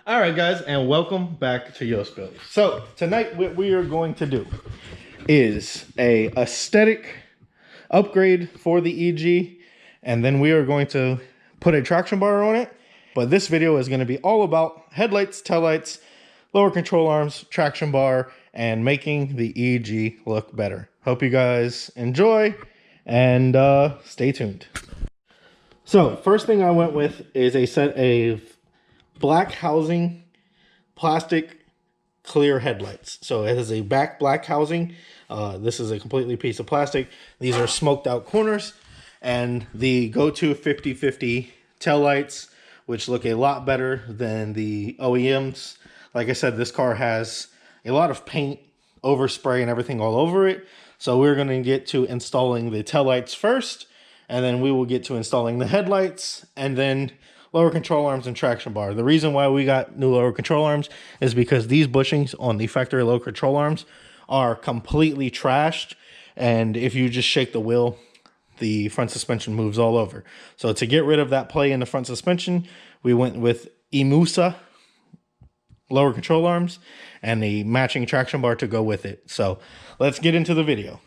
All right, guys, and welcome back to Yostbuilt. So tonight, what we are going to do is a aesthetic upgrade for the EG, and then we are going to put a traction bar on it. But this video is going to be all about headlights, taillights, lower control arms, traction bar, and making the EG look better. Hope you guys enjoy, and stay tuned. So first thing I went with is a set of black housing plastic clear headlights. So it has a back black housing. This is a completely piece of plastic. These are smoked out corners, and the go-to 50-50 tail lights, which look a lot better than the OEMs. Like I said, this car has a lot of paint, overspray, and everything all over it. So we're going to get to installing the tail lights first, and then we will get to installing the headlights, and then lower control arms and traction bar. The reason why we got new lower control arms is because these bushings on the factory lower control arms are completely trashed, and if you just shake the wheel, the front suspension moves all over. So to get rid of that play in the front suspension, we went with Imusa lower control arms and the matching traction bar to go with it. So let's get into the video.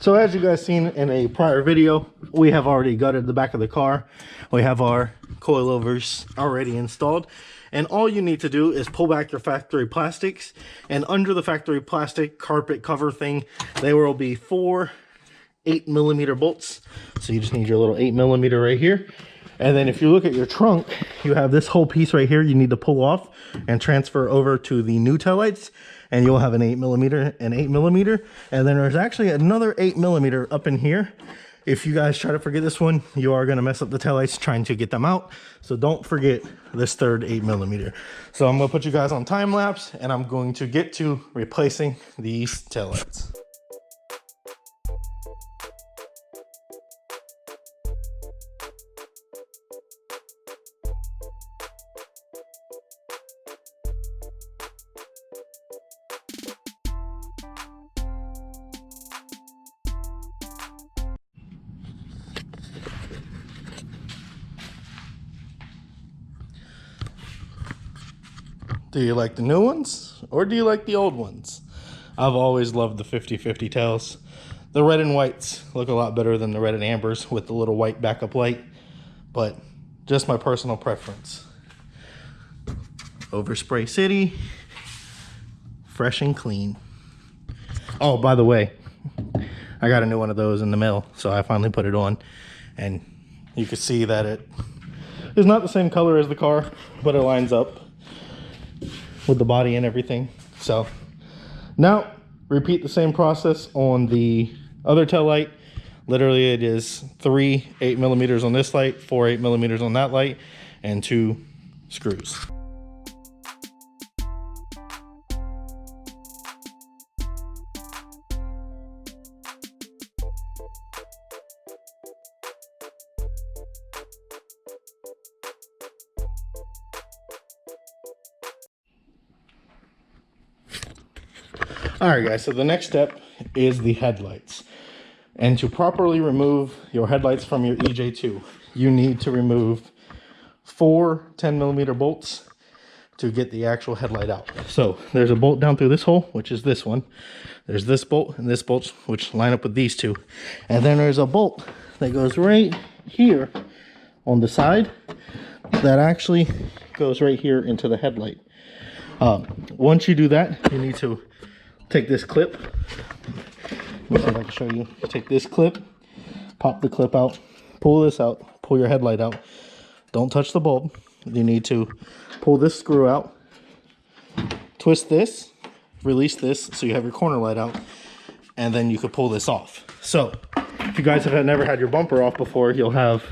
So as you guys seen in a prior video, we have already gutted the back of the car. We have our coilovers already installed, and all you need to do is pull back your factory plastics, and under the factory plastic carpet cover thing, there will be 4 8mm bolts. So you just need your little 8mm right here. And then if you look at your trunk, you have this whole piece right here you need to pull off and transfer over to the new taillights, and you'll have an 8mm and 8mm. And then there's actually another 8mm up in here. If you guys try to forget this one, you are going to mess up the taillights trying to get them out. So don't forget this third 8mm. So I'm going to put you guys on time lapse, and I'm going to get to replacing these taillights. Do you like the new ones, or do you like the old ones? I've always loved the 50-50 tails. The red and whites look a lot better than the red and ambers with the little white backup light, but just my personal preference. Overspray City, fresh and clean. Oh, by the way, I got a new one of those in the mail, so I finally put it on, and you can see that it is not the same color as the car, but it lines up with the body and everything. So now repeat the same process on the other tail light. Literally it is 3 8mm on this light, 4 8mm on that light, and 2 screws. All right, guys, so the next step is the headlights. And to properly remove your headlights from your EJ2, you need to remove 4 10mm bolts to get the actual headlight out. So there's a bolt down through this hole, which is this one. There's this bolt and this bolt, which line up with these two. And then there's a bolt that goes right here on the side that actually goes right here into the headlight. Once you do that, you need to take this clip. Let me see if I can show you. Take this clip, pop the clip out, pull this out, pull your headlight out. Don't touch the bulb. You need to pull this screw out, twist this, release this so you have your corner light out, and then you could pull this off. So if you guys have never had your bumper off before, you'll have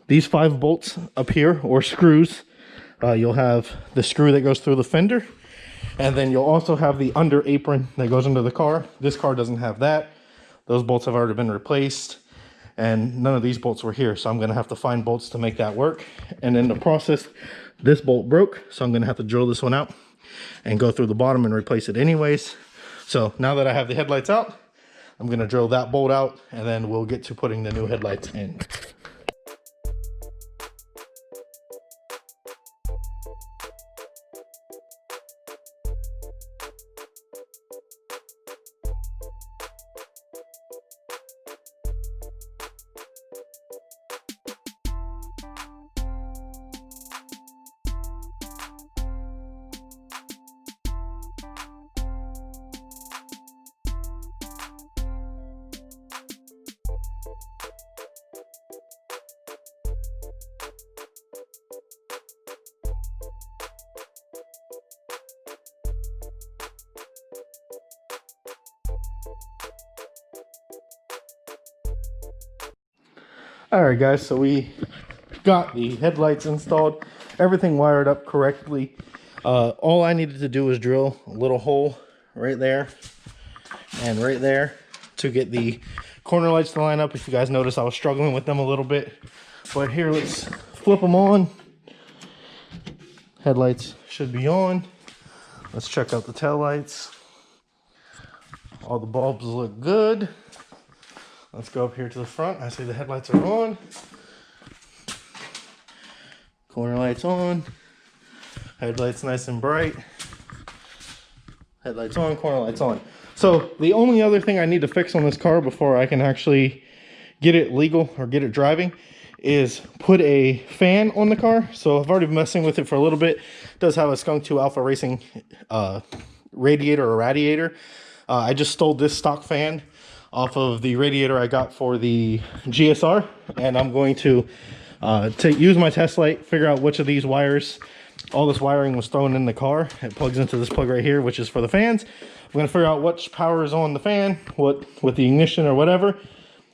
these 5 bolts up here, or screws. You'll have the screw that goes through the fender, and then you'll also have the under apron that goes into the car. This car doesn't have that. Those bolts have already been replaced, and none of these bolts were here, so I'm going to have to find bolts to make that work. And in the process, this bolt broke, so I'm going to have to drill this one out and go through the bottom and replace it anyways. So now that I have the headlights out, I'm going to drill that bolt out, and then we'll get to putting the new headlights in. All right, guys, so we got the headlights installed, everything wired up correctly. All I needed to do was drill a little hole right there and right there to get the corner lights to line up. If you guys notice, I was struggling with them a little bit, but here, let's flip them on. Headlights should be on. Let's check out the tail lights. All the bulbs look good. Let's go up here to the front. I see the headlights are on. Corner lights on. Headlights nice and bright. Headlights on, corner lights on. So the only other thing I need to fix on this car before I can actually get it legal or get it driving is put a fan on the car. So I've already been messing with it for a little bit. It does have a Skunk 2 Alpha Racing radiator or radiator. I just stole this stock fan off of the radiator I got for the GSR, and I'm going to use my test light, figure out which of these wires, all this wiring was thrown in the car. It plugs into this plug right here, which is for the fans. I'm going to figure out which power is on the fan, what with the ignition or whatever,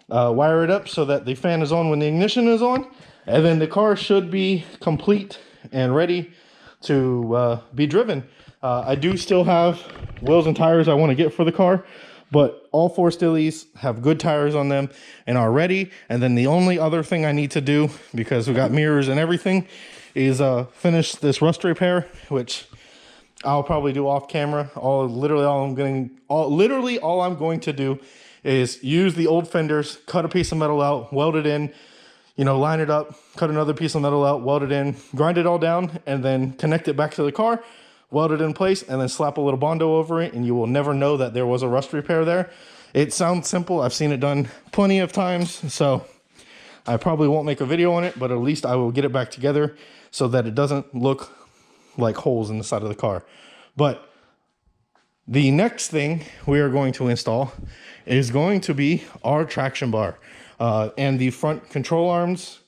wire it up so that the fan is on when the ignition is on, and then the car should be complete and ready to be driven. I do still have wheels and tires I want to get for the car, but all 4 Stillies have good tires on them and are ready. And then the only other thing I need to do, because we got mirrors and everything, is finish this rust repair, which I'll probably do off camera. Literally all I'm going to do is use the old fenders, cut a piece of metal out, weld it in, you know, line it up, cut another piece of metal out, weld it in, grind it all down, and then connect it back to the car, weld it in place, and then slap a little Bondo over it, and you will never know that there was a rust repair there. It sounds simple. I've seen it done plenty of times, so I probably won't make a video on it, but at least I will get it back together so that it doesn't look like holes in the side of the car. But the next thing we are going to install is going to be our traction bar and the front control arms.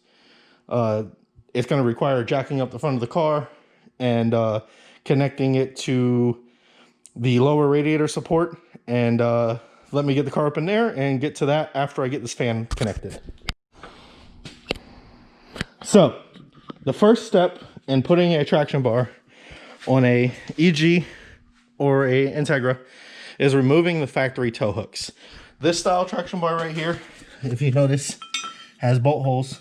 It's going to require jacking up the front of the car and connecting it to the lower radiator support, and let me get the car up in there and get to that after I get this fan connected. So the first step in putting a traction bar on a EG or a Integra is removing the factory tow hooks. This style traction bar right here, if you notice, has bolt holes.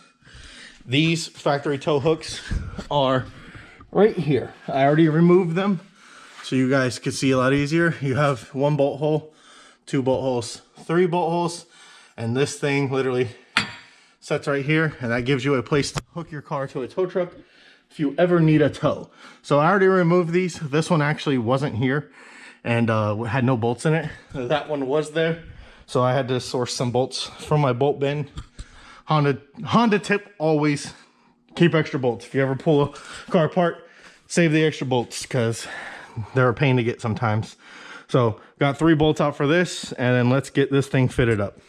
These factory tow hooks are right here. I already removed them so you guys could see a lot easier. You have 1 bolt hole, 2 bolt holes, 3 bolt holes, and this thing literally sets right here, and that gives you a place to hook your car to a tow truck if you ever need a tow. So I already removed these. This one actually wasn't here and had no bolts in it. That one was there, so I had to source some bolts from my bolt bin. Honda tip: always keep extra bolts. If you ever pull a car apart, save the extra bolts because they're a pain to get sometimes. So got 3 bolts out for this, and then let's get this thing fitted up.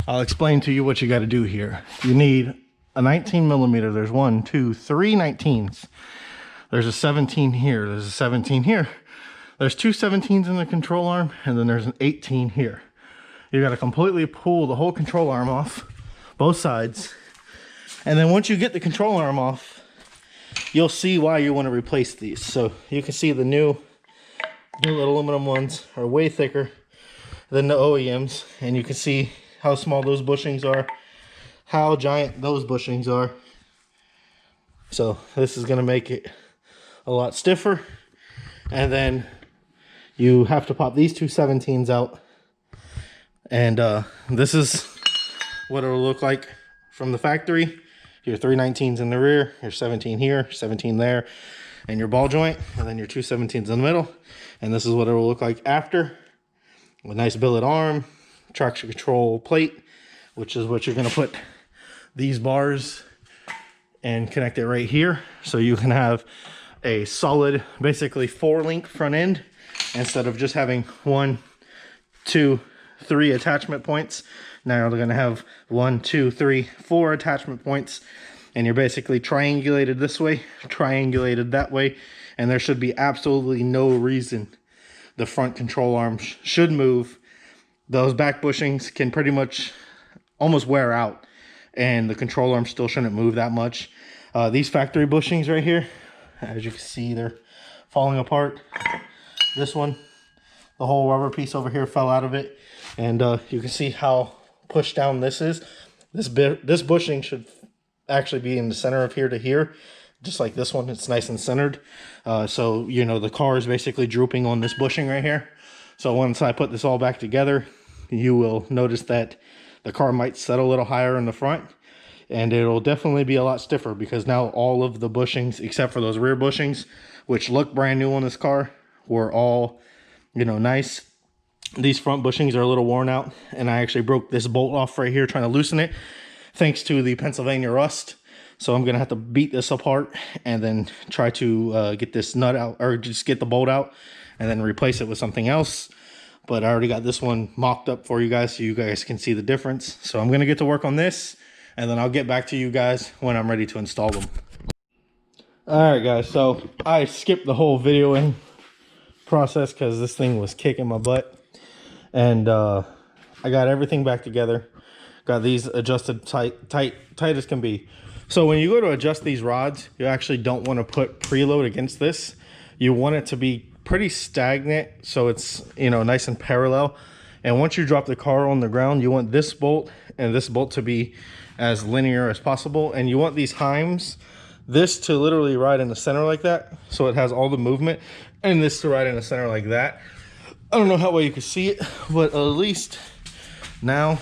I'll explain to you what you got to do here. You need a 19 millimeter. There's 1, 2, 3 19s. There's a 17 here. There's a 17 here. There's 2 17s in the control arm, and then there's an 18 here. You got to completely pull the whole control arm off, both sides. And then once you get the control arm off, you'll see why you want to replace these. So you can see the new aluminum ones are way thicker than the OEMs, and you can see how small those bushings are, how giant those bushings are. So this is going to make it a lot stiffer. And then you have to pop these 2 17s out, and this is what it'll look like from the factory. Your 3 19s in the rear, your 17 here, 17 there, and your ball joint, and then your 2 17s in the middle. And this is what it will look like after, with a nice billet arm, traction control plate, which is what you're going to put these bars and connect it right here, so you can have a solid, basically 4-link front end instead of just having 1, 2, 3 attachment points. Now they're gonna have 1, 2, 3, 4 attachment points, and you're basically triangulated this way, triangulated that way, and there should be absolutely no reason the front control arm should move. Those back bushings can pretty much almost wear out, and the control arm still shouldn't move that much. These factory bushings right here, as you can see, they're falling apart. This one, the whole rubber piece over here fell out of it, and you can see how pushed down this is. This bushing should actually be in the center of here to here, just like this one. It's nice and centered. So, you know, the car is basically drooping on this bushing right here. So once I put this all back together, you will notice that the car might set a little higher in the front, and it'll definitely be a lot stiffer, because now all of the bushings, except for those rear bushings, which look brand new on this car, were all, you know, nice. These front bushings are a little worn out, and I actually broke this bolt off right here trying to loosen it, thanks to the Pennsylvania rust. So I'm gonna have to beat this apart and then try to get this nut out, or just get the bolt out and then replace it with something else. But I already got this one mocked up for you guys, so you guys can see the difference. So I'm gonna get to work on this, and then I'll get back to you guys when I'm ready to install them. All right, guys, so I skipped the whole videoing process because this thing was kicking my butt. And I got everything back together. Got these adjusted tight as can be. So when you go to adjust these rods, you actually don't want to put preload against this. You want it to be pretty stagnant, so it's, you know, nice and parallel. And once you drop the car on the ground, you want this bolt and this bolt to be as linear as possible. And you want these heims, this to literally ride in the center like that, so it has all the movement, and this to ride in the center like that. I don't know how well you can see it, but at least now,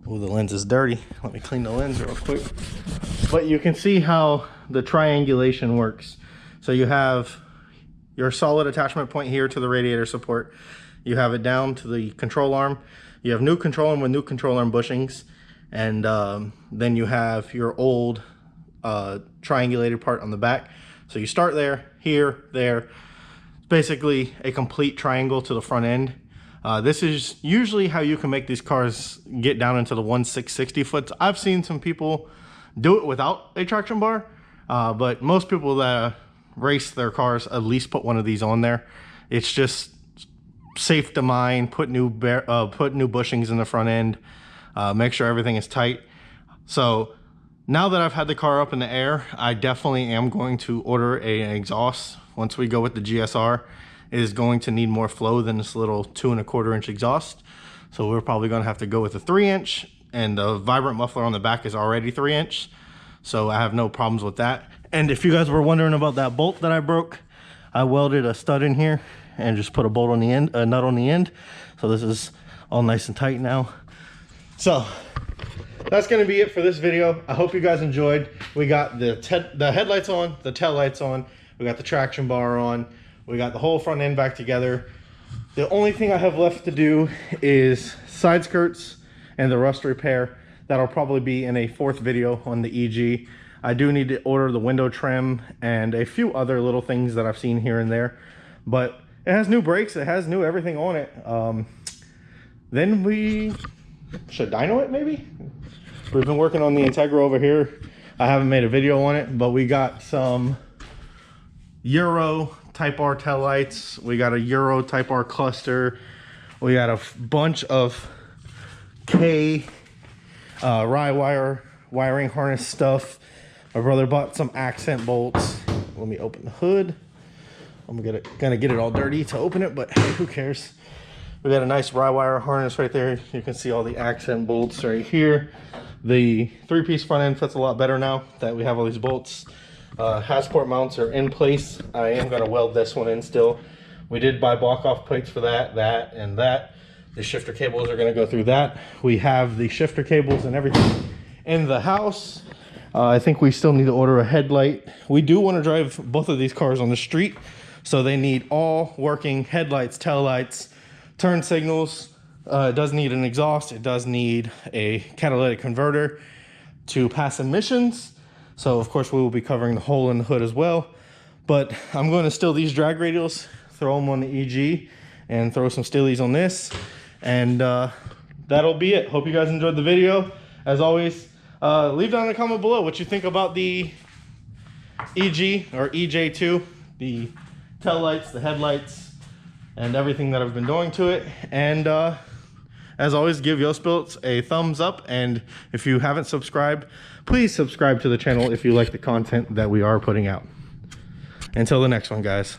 oh, the lens is dirty. Let me clean the lens real quick. But you can see how the triangulation works. So you have your solid attachment point here to the radiator support. You have it down to the control arm. You have new control arm with new control arm bushings. And then you have your old triangulated part on the back. So you start there, here, there. It's basically a complete triangle to the front end. This is usually how you can make these cars get down into the 1/660 foot. I've seen some people do it without a traction bar, but most people that race their cars at least put one of these on there. It's just safe to mine. Put new bushings in the front end. Make sure everything is tight. So now that I've had the car up in the air, I definitely am going to order an exhaust. Once we go with the GSR, it is going to need more flow than this little 2 1/4 inch exhaust. So we're probably going to have to go with a 3 inch, and the vibrant muffler on the back is already 3 inch. So I have no problems with that. And if you guys were wondering about that bolt that I broke, I welded a stud in here and just put a bolt on the end, a nut on the end. So this is all nice and tight now. So that's going to be it for this video. I hope you guys enjoyed. We got the headlights on, the tail lights on, we got the traction bar on, we got the whole front end back together. The only thing I have left to do is side skirts and the rust repair. That'll probably be in a 4th video on the EG. I do need to order the window trim and a few other little things that I've seen here and there. But it has new brakes, it has new everything on it. Then we should dyno it maybe? We've been working on the Integra over here. I haven't made a video on it, but we got some Euro Type R tail lights. We got a Euro Type R cluster. We got a bunch of K rye wire wiring harness stuff. My brother bought some accent bolts. Let me open the hood. I'm gonna get it all dirty to open it, but hey, who cares? We got a nice rye wire harness right there. You can see all the accent bolts right here. The 3-piece front end fits a lot better now that we have all these bolts. Hasport mounts are in place. I am gonna weld this one in still. We did buy block off plates for that, and that. The shifter cables are gonna go through that. We have the shifter cables and everything in the house. I think we still need to order a headlight. We do want to drive both of these cars on the street, so they need all working headlights, taillights, turn signals. It does need an exhaust. It does need a catalytic converter to pass emissions. So of course we will be covering the hole in the hood as well. But I'm going to steal these drag radials, throw them on the EG, and throw some steelies on this. And that'll be it. Hope you guys enjoyed the video. As always, leave down in the comment below what you think about the EG or EJ2, the tail lights, the headlights, and everything that I've been doing to it. And as always, give Yostbuilt a thumbs up, and if you haven't subscribed, please subscribe to the channel if you like the content that we are putting out. Until the next one, guys.